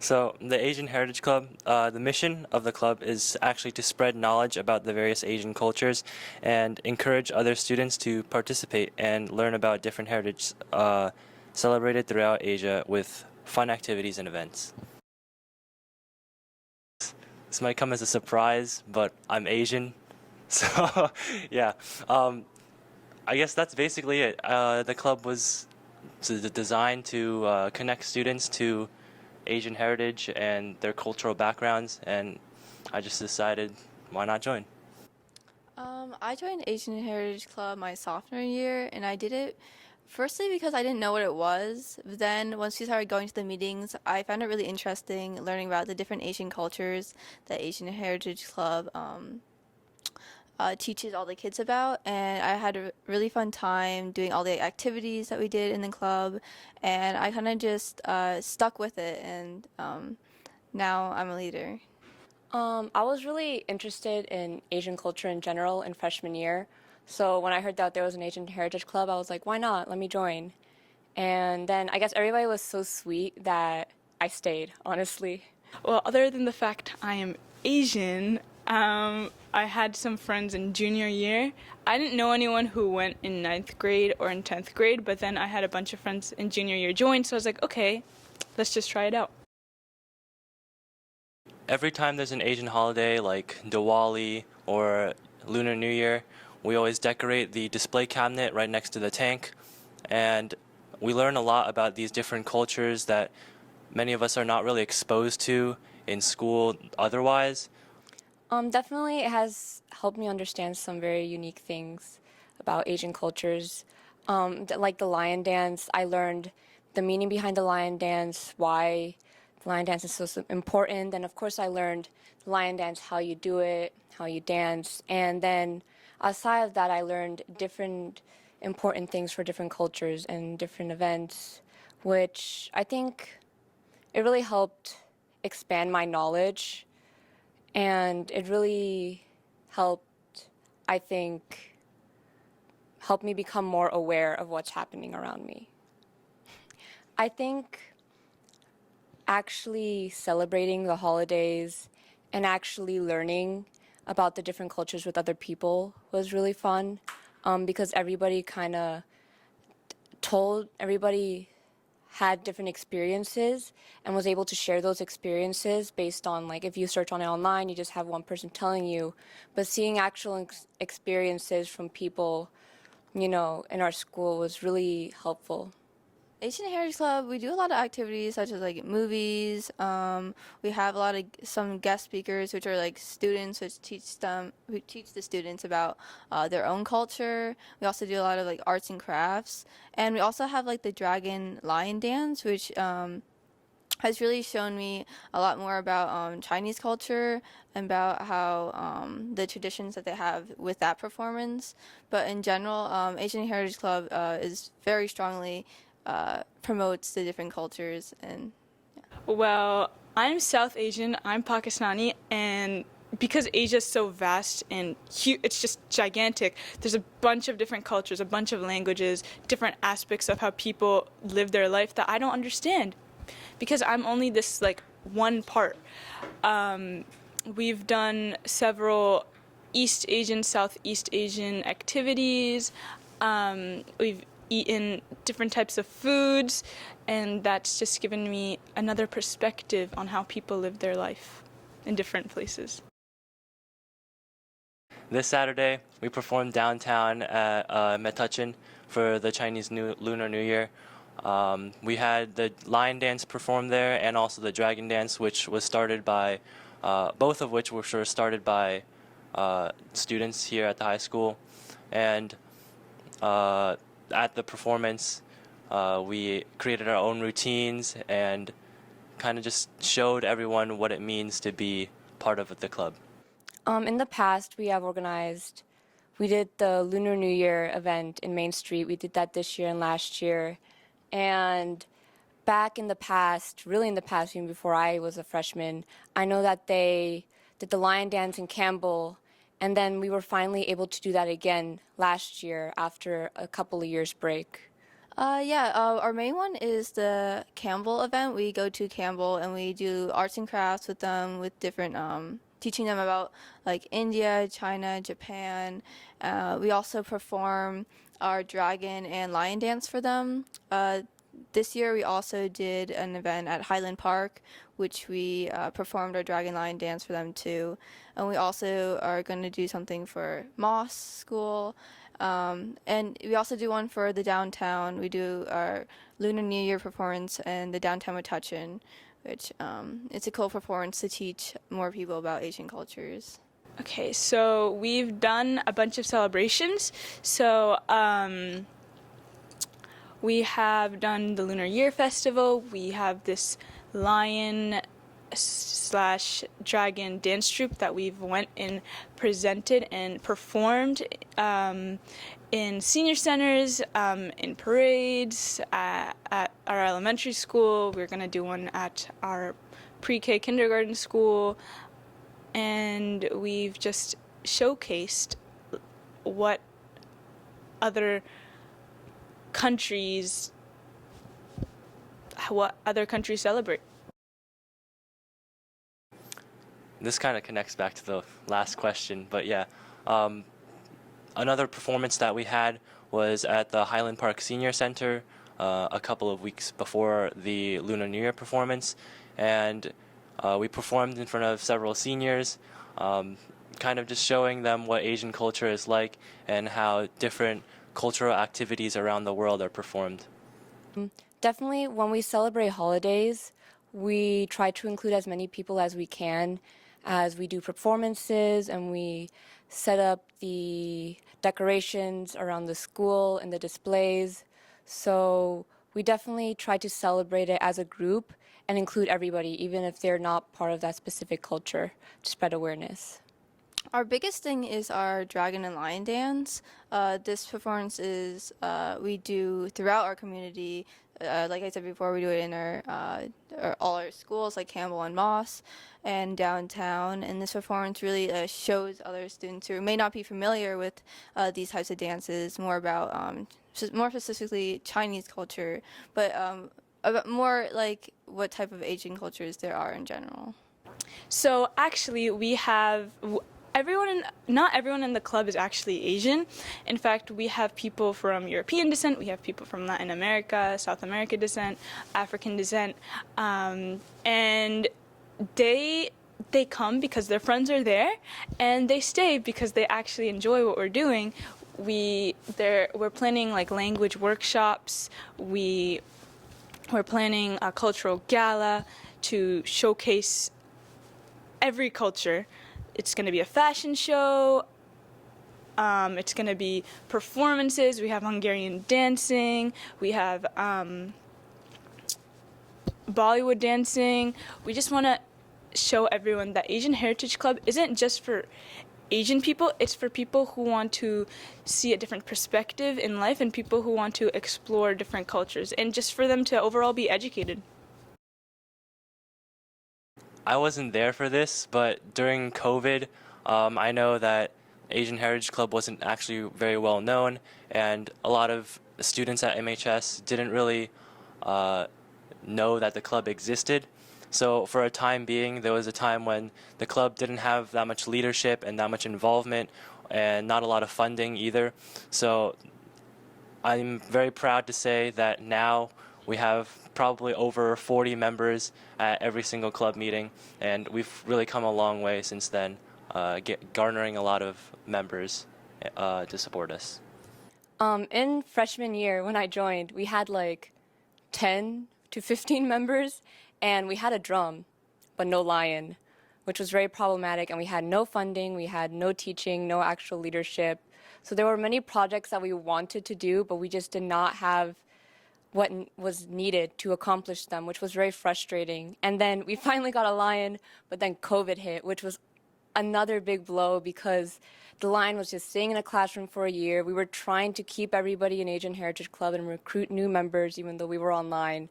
So, the Asian Heritage Club, the mission of the club is actually to spread knowledge about the various Asian cultures and encourage other students to participate and learn about different heritage celebrated throughout Asia with fun activities and events. This might come as a surprise, but I'm Asian. So, yeah, um, I guess that's basically it. The club was designed to connect students to Asian heritage and their cultural backgrounds, and I just decided why not join. I joined Asian Heritage Club my sophomore year, and I did it firstly because I didn't know what it was. But then once we started going to the meetings, I found it really interesting learning about the different Asian cultures that Asian Heritage Club teaches all the kids about. And I had a really fun time doing all the activities that we did in the club, and I kind of just stuck with it, and now I'm a leader. I was really interested in Asian culture in general in freshman year. So when I heard that there was an Asian Heritage Club, I was like, why not? Let me join. And then I guess everybody was so sweet that I stayed, honestly. Well, other than the fact I am Asian, I had some friends in junior year. I didn't know anyone who went in ninth grade or in 10th grade, but then I had a bunch of friends in junior year join, so I was like, okay, let's just try it out. Every time there's an Asian holiday like Diwali or Lunar New Year, we always decorate the display cabinet right next to the tank, and we learn a lot about these different cultures that many of us are not really exposed to in school otherwise. Definitely it has helped me understand some very unique things about Asian cultures. Like the lion dance, I learned the meaning behind the lion dance, why the lion dance is so important. And of course, I learned the lion dance, how you do it, how you dance. And then aside of that, I learned different important things for different cultures and different events, which I think it really helped expand my knowledge. And it really helped, I think, help me become more aware of what's happening around me. I think actually celebrating the holidays and actually learning about the different cultures with other people was really fun, because everybody had different experiences and was able to share those experiences based on, like, if you search on it online, you just have one person telling you, but seeing actual experiences from people, in our school was really helpful. Asian Heritage Club, we do a lot of activities such as like movies. We have a lot of some guest speakers, which are like students, who teach the students about their own culture. We also do a lot of like arts and crafts, and we also have like the Dragon Lion Dance, which has really shown me a lot more about Chinese culture and about how the traditions that they have with that performance. But in general, Asian Heritage Club is very strongly promotes the different cultures and. Well, I'm South Asian, I'm Pakistani, and because Asia is so vast and it's just gigantic, there's a bunch of different cultures, a bunch of languages, different aspects of how people live their life that I don't understand because I'm only this like one part. We've done several East Asian, Southeast Asian activities. We've eaten different types of foods, and that's just given me another perspective on how people live their life in different places. This Saturday, we performed downtown at Metuchen for the Chinese Lunar New Year. We had the lion dance performed there and also the dragon dance, which was started by, both of which were sort of started by students here at the high school. And at the performance, we created our own routines and kind of just showed everyone what it means to be part of the club. In the past, we did the Lunar New Year event in Main Street. We did that this year and last year. And back in the past, really in the past, even before I was a freshman, I know that they did the lion dance in Campbell, and then we were finally able to do that again last year after a couple of years break. Our main one is the Campbell event. We go to Campbell and we do arts and crafts with them, with different, teaching them about like India, China, Japan. We also perform our dragon and lion dance for them. This year we also did an event at Highland Park, which we performed our dragon lion dance for them too. And we also are going to do something for Moss School. And we also do one for the downtown. We do our Lunar New Year performance in the downtown Metuchen, which it's a cool performance to teach more people about Asian cultures. Okay, so we've done a bunch of celebrations. So we have done the Lunar Year Festival. We have this lion slash dragon dance troupe that we've went and presented and performed in senior centers, in parades, at our elementary school. We're going to do one at our pre-K kindergarten school. And we've just showcased what other countries celebrate. This kind of connects back to the last question, but yeah. Another performance that we had was at the Highland Park Senior Center a couple of weeks before the Lunar New Year performance, and we performed in front of several seniors, kind of just showing them what Asian culture is like and how different cultural activities around the world are performed. Definitely, when we celebrate holidays, we try to include as many people as we can, as we do performances and we set up the decorations around the school and the displays. So we definitely try to celebrate it as a group and include everybody, even if they're not part of that specific culture, to spread awareness. Our biggest thing is our dragon and lion dance. This performance is we do throughout our community. Like I said before, we do it in all our schools, like Campbell and Moss, and downtown. And this performance really shows other students who may not be familiar with these types of dances more about, more specifically Chinese culture, but about more like what type of Asian cultures there are in general. So actually, we have not everyone in the club is actually Asian. In fact, we have people from European descent, we have people from Latin America, South America descent, African descent, and they come because their friends are there, and they stay because they actually enjoy what we're doing. We're planning like language workshops. We're planning a cultural gala to showcase every culture. It's going to be a fashion show. It's going to be performances. We have Hungarian dancing. We have Bollywood dancing. We just want to show everyone that Asian Heritage Club isn't just for Asian people. It's for people who want to see a different perspective in life and people who want to explore different cultures, and just for them to overall be educated. I wasn't there for this, but during COVID, I know that Asian Heritage Club wasn't actually very well known, and a lot of students at MHS didn't really know that the club existed. So for a time being, there was a time when the club didn't have that much leadership and that much involvement and not a lot of funding either. So I'm very proud to say that now we have probably over 40 members at every single club meeting, and we've really come a long way since then, garnering a lot of members to support us. In freshman year, when I joined, we had like 10 to 15 members, and we had a drum, but no lion, which was very problematic, and we had no funding, we had no teaching, no actual leadership. So there were many projects that we wanted to do, but we just did not have what was needed to accomplish them, which was very frustrating. And then we finally got a lion, but then COVID hit, which was another big blow because the lion was just staying in a classroom for a year. We were trying to keep everybody in Asian Heritage Club and recruit new members, even though we were online.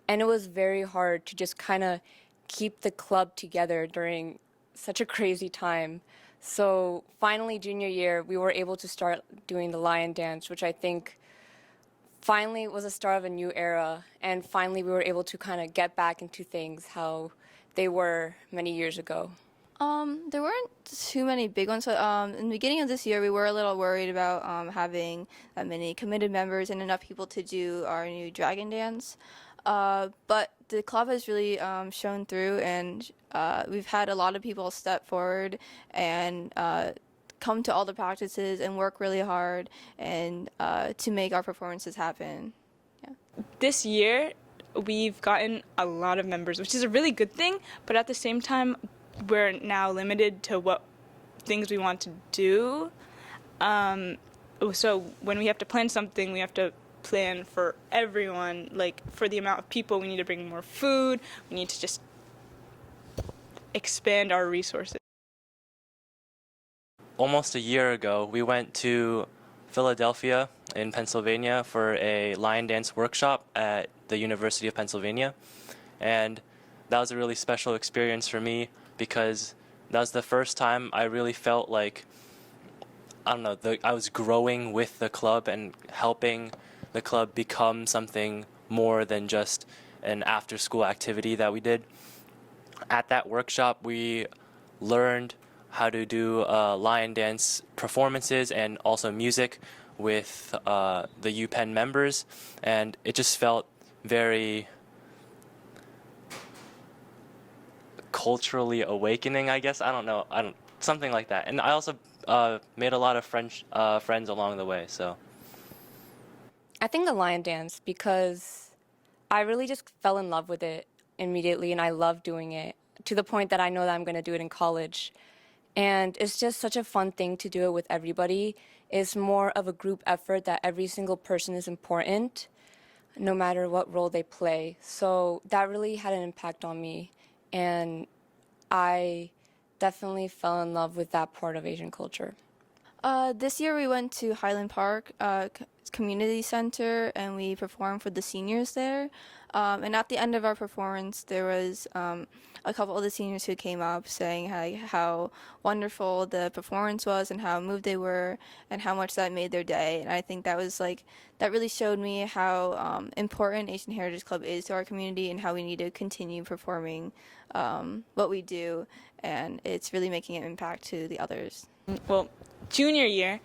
And it was very hard to just kind of keep the club together during such a crazy time. So finally, junior year, we were able to start doing the lion dance, which I think finally was the start of a new era, and finally we were able to kind of get back into things how they were many years ago. There weren't too many big ones. So, in the beginning of this year, we were a little worried about having that many committed members and enough people to do our new Dragon Dance. But the club has really shown through, and we've had a lot of people step forward and come to all the practices and work really hard and to make our performances happen. Yeah. This year, we've gotten a lot of members, which is a really good thing, but at the same time, we're now limited to what things we want to do. So when we have to plan something, we have to plan for everyone. Like, for the amount of people, we need to bring more food. We need to just expand our resources. Almost a year ago, we went to Philadelphia in Pennsylvania for a lion dance workshop at the University of Pennsylvania. And that was a really special experience for me because that was the first time I really felt like, I don't know, I was growing with the club and helping the club become something more than just an after-school activity that we did. At that workshop, we learned how to do lion dance performances and also music with the UPenn members, and it just felt very culturally awakening, I guess. I don't know, something like that. And I also made a lot of friends along the way. So I think the lion dance, because I really just fell in love with it immediately, and I love doing it to the point that I know that I'm going to do it in college. And it's just such a fun thing to do it with everybody. It's more of a group effort that every single person is important, no matter what role they play. So that really had an impact on me. And I definitely fell in love with that part of Asian culture. This year we went to Highland Park Community Center and we performed for the seniors there. And at the end of our performance, there was a couple of the seniors who came up saying how wonderful the performance was and how moved they were and how much that made their day. And I think that was that really showed me how important Asian Heritage Club is to our community and how we need to continue performing what we do. And it's really making an impact to the others. Well, junior year,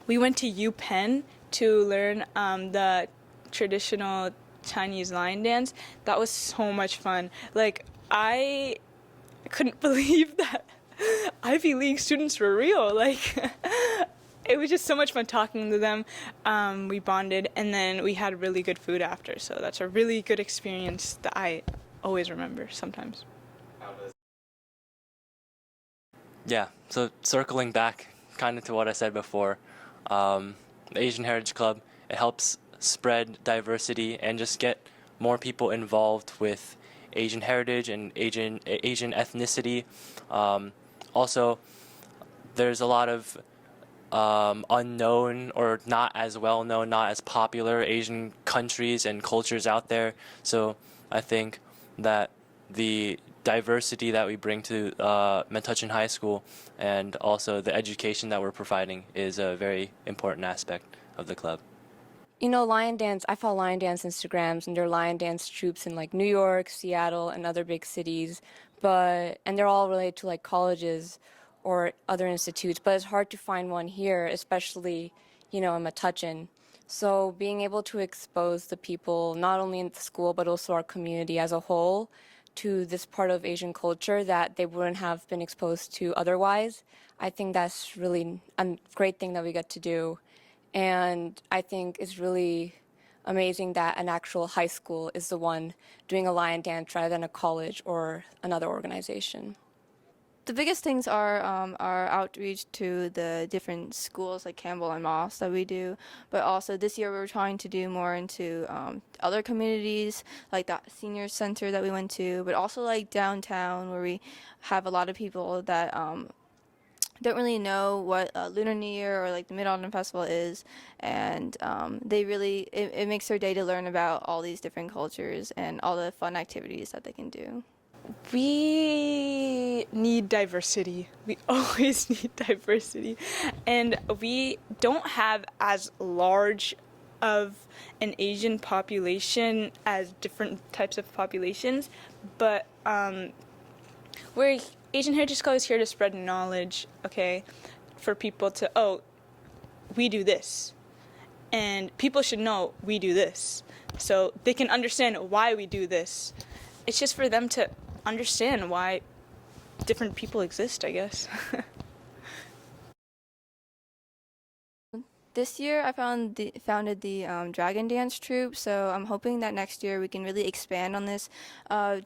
we went to UPenn to learn the traditional Chinese lion dance. That was so much fun. Like, I couldn't believe that Ivy League students were real. Like, it was just so much fun talking to them. We bonded, and then we had really good food after. So that's a really good experience that I always remember sometimes. yeah, so circling back kind of to what I said before, the Asian Heritage Club, it helps spread diversity and just get more people involved with Asian heritage and Asian ethnicity. Also, there's a lot of unknown or not as well known, not as popular Asian countries and cultures out there. So I think that the diversity that we bring to Metuchen High School and also the education that we're providing is a very important aspect of the club. You know, lion dance, I follow lion dance Instagrams, and there are lion dance troops in like New York, Seattle, and other big cities, and they're all related to like colleges or other institutes, but it's hard to find one here, especially, you know, in Metuchen. So being able to expose the people, not only in the school, but also our community as a whole, to this part of Asian culture that they wouldn't have been exposed to otherwise, I think that's really a great thing that we get to do. And I think it's really amazing that an actual high school is the one doing a lion dance rather than a college or another organization. The biggest things are our outreach to the different schools like Campbell and Moss that we do, but also this year we're trying to do more into other communities like that senior center that we went to, but also like downtown where we have a lot of people that don't really know what Lunar New Year or like the Mid-Autumn Festival is, and it makes their day to learn about all these different cultures and all the fun activities that they can do. We need diversity. We always need diversity. And we don't have as large of an Asian population as different types of populations, but where Asian Heritage Club is here to spread knowledge, okay, for people to, oh, we do this, and people should know we do this, so they can understand why we do this. It's just for them to understand why different people exist, I guess. This year, I founded the Dragon Dance Troupe, so I'm hoping that next year we can really expand on this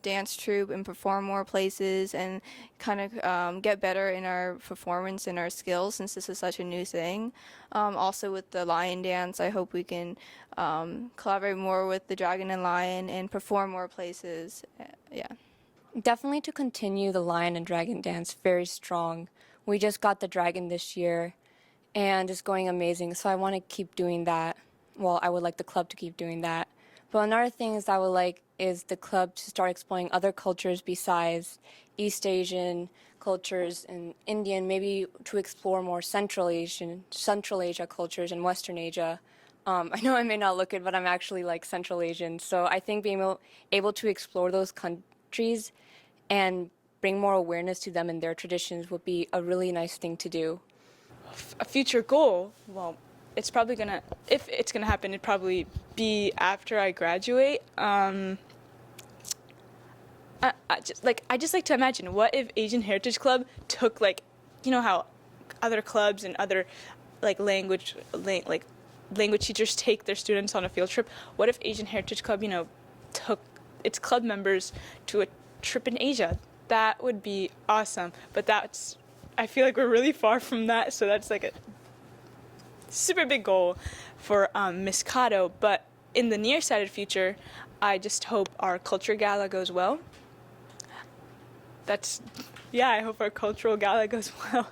dance troupe and perform more places and kind of get better in our performance and our skills, since this is such a new thing. Also with the lion dance, I hope we can collaborate more with the Dragon and Lion and perform more places. Yeah. Definitely to continue the lion and dragon dance very strong. We just got the dragon this year, and it's going amazing, so I want to keep doing that. Well, I would like the club to keep doing that. But another thing is I would like is the club to start exploring other cultures besides East Asian cultures and Indian, maybe to explore more Central Asia cultures and Western Asia. I know I may not look it, but I'm actually like Central Asian, so I think being able to explore those countries and bring more awareness to them and their traditions would be a really nice thing to do. A future goal, well, it's probably gonna, if it's gonna happen, it'd probably be after I graduate. I just like to imagine, what if Asian Heritage Club took, like, you know how other clubs and other like language teachers take their students on a field trip. What if Asian Heritage Club, you know, took its club members to a trip in Asia? That would be awesome. But I feel like we're really far from that, so that's like a super big goal for Miss Kato. But in the nearsighted future, I just hope our culture gala goes well. I hope our cultural gala goes well.